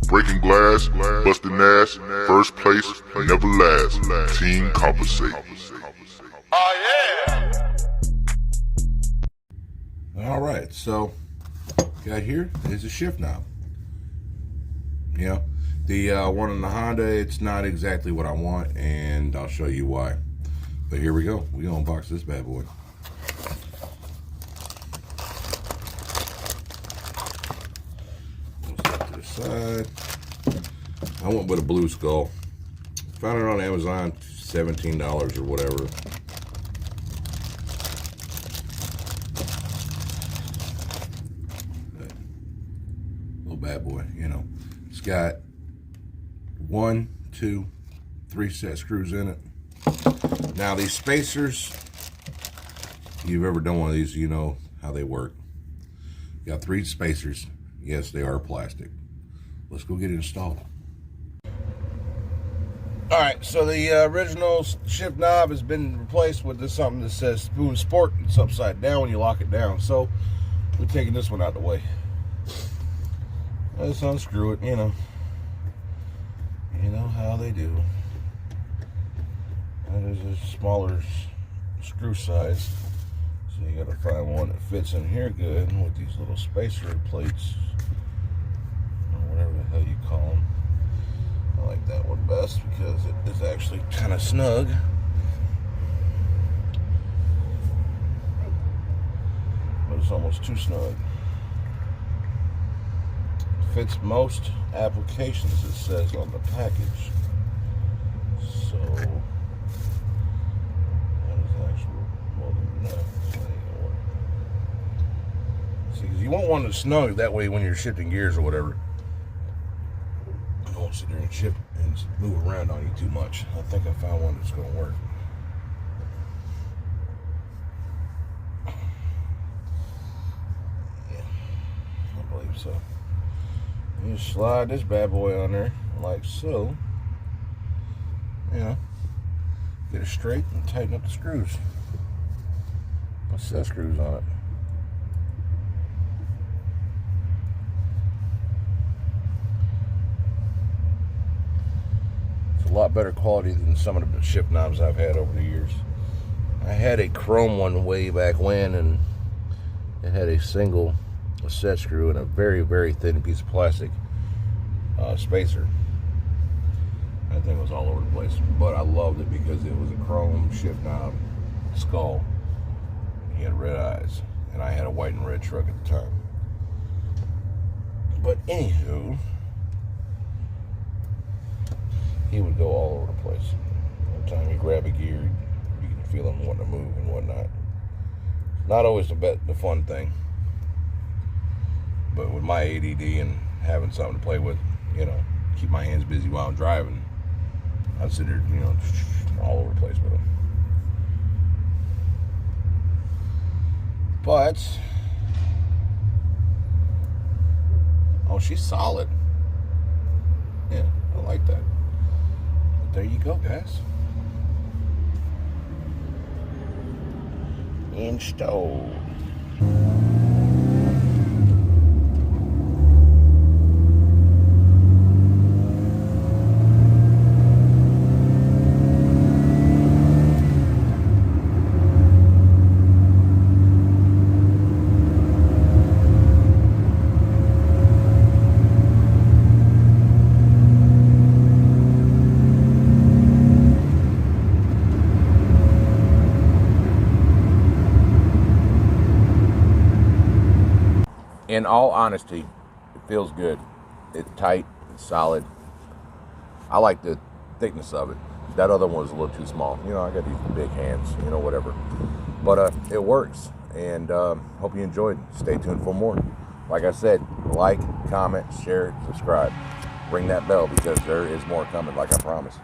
Breaking glass, busting ass, first place, never last. Team compensate. Oh yeah! Alright, so got here is a shift knob. You know, the one in the Honda, it's not exactly what I want, and I'll show you why. But here we go. We're gonna unbox this bad boy. Set to the side. I went with a blue skull. Found it on Amazon, $17 or whatever. Little bad boy, you know. It's got 1, 2, 3 set screws in it. Now these spacers, if you've ever done one of these, you know how they work. You got 3 spacers. Yes, they are plastic. Let's go get it installed. Alright, so the original shift knob has been replaced with this something that says Spoon Sport. It's upside down when you lock it down. So we're taking this one out of the way. Let's unscrew it, you know. You know how they do. That is a smaller screw size. So you gotta find one that fits in here good with these little spacer plates. Or whatever the hell you call them. I like that one best because it is actually kind of snug. But it's almost too snug. Fits most applications, it says on the package. So that is actually more than enough. See, because you want one that's snug, that way when you're shifting gears or whatever, you don't sit there and shift and move around on you too much. I think I found one that's going to work. Yeah, I believe so. You slide this bad boy on there like so. You know, get it straight and tighten up the screws. Put set screws on it. It's a lot better quality than some of the shift knobs I've had over the years. I had a chrome one way back when, and it had a single set screw and a very, very thin piece of plastic spacer. That thing was all over the place, but I loved it because it was a chrome shift knob skull. He had red eyes, and I had a white and red truck at the time. But anywho, he would go all over the place. Every time you grab a gear, you can feel him wanting to move and whatnot. Not always the fun thing. But with my ADD and having something to play with, you know, keep my hands busy while I'm driving, I'd sit there, you know, all over the place with them. But, oh, she's solid. Yeah, I like that. But there you go, guys. Installed. In all honesty, it feels good. It's tight, it's solid. I like the thickness of it. That other one was a little too small. You know, I got these big hands, you know, whatever. But it works, and hope you enjoyed. Stay tuned for more. Like I said, like, comment, share, subscribe. Ring that bell because there is more coming, like I promised.